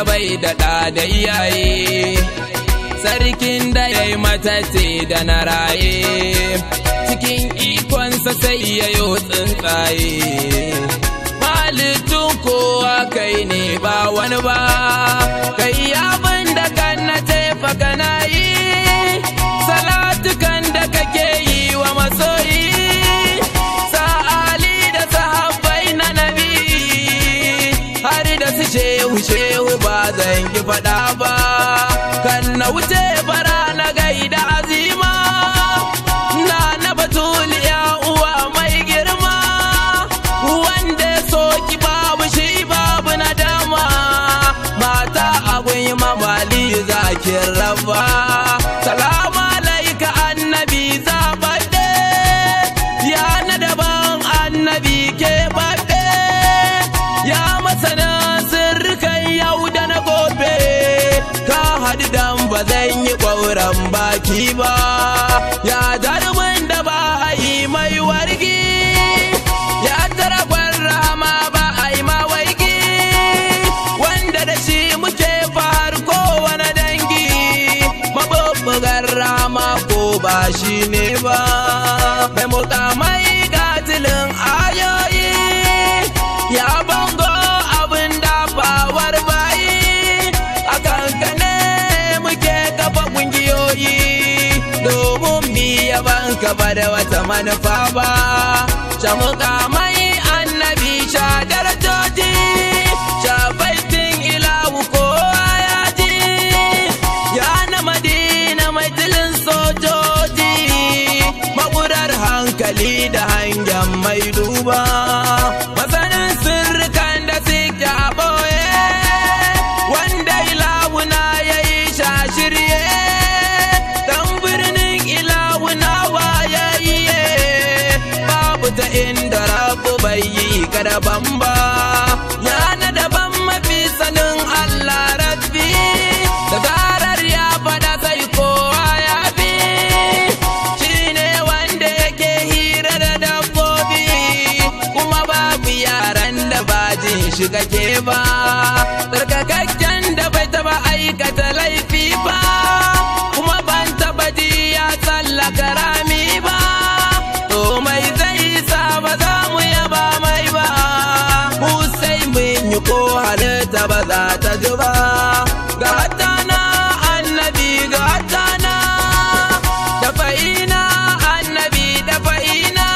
wanda bai da ɗa da iyaye, sarkin da ya yi matacce da na raye, cikin ikonsa sai ya yi tsuntsaye. Halittun kowa kai ne ba wani ba, kai abin da kan na tefa kana yi, salatukan da kake yi wa masoyi, sa'ali da sahabbai na nabi, har da su shehu ba zan ki faɗa ba, kan na wuce bara na gaida azima, na Batulu ya uwa mai girma, wanda soki babu shi babu nadama, mata abun yi mamali zakin rabba. Salamu alaika annabi zaɓaɓɓe, ya na daban annabi ke baɓɓe, ya masanin sirrikan yau da na gobe, ka haɗu dan ba zan yi ƙwauran baki ba, ya jarumin da ba a yi mai wargi, ya taragwar rama ba a yi mawaiki, wanda da shi muke fahar kowane dangi, mabubbugar rama ko ba shi ne ba, mai mukamai gatilin ayoyi, ya bango abin dafawar bayi, a kankane muke kafa ƙungiyoyi, domin biya banka ba da wata manufa ba, sha mukamai annabi sha darajoji, sha baitin ilahu kowa ya ji, ya na Madina mai tilin sojoji, maƙurar hankali da hangen mai duba, masanin sirrikan da suke a ɓoye, wanda ilahuna ya yi sha shirye, dan birnin ilahuna waye yiye, babu ta inda rabu bai yi gadaban ba, ya na daban mafi sanin Allah rabbi, da zarar ya faɗa sai kowa ya bi, shi ne wanda yake hira da dabbobi, kuma babu yaran da ba jin shi kake ba, tsarkakakken da bai taba aikata laifi ba, kuma ban taba ji ya tsallaka rami ba, to mai zai sa ba za mu yaba mai ba, mu sai mun yi ko halitta ba za ta ji ba, ga tana annabi ga tana, da fa'ina annabi da fa'ina,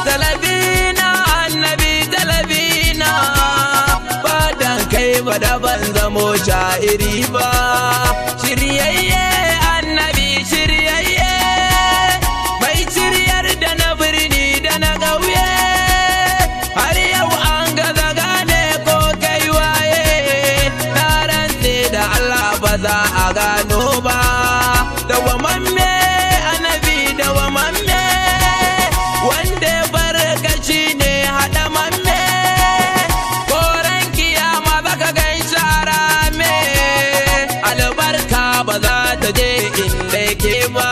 talabina annabi talabina, ba dan kai ba da ban zamo sha'iri ba, shiryayye annabi shiryayye, mai shiryar da na birni da na ƙauye, har yau an gaza gane ko kai waye, na rantse da Allah ba za a gano ba, dawwamamme annabi dawwamamme, wanda ya barka shi ne haɗamamme, koren kiyama zaka gan shara me, albarka ba za ta je inda yake ba,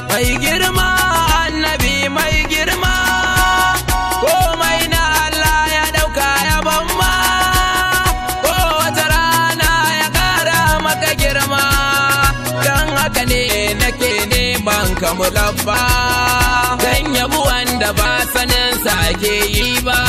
mai girma annabi mai girma, komai na Allah ya ɗauka ya bamma, ko wata rana ya ƙara maka girma, don haka ne nake neman ka mulabba, dan yabu wanda ba sanin sa ke yi ba.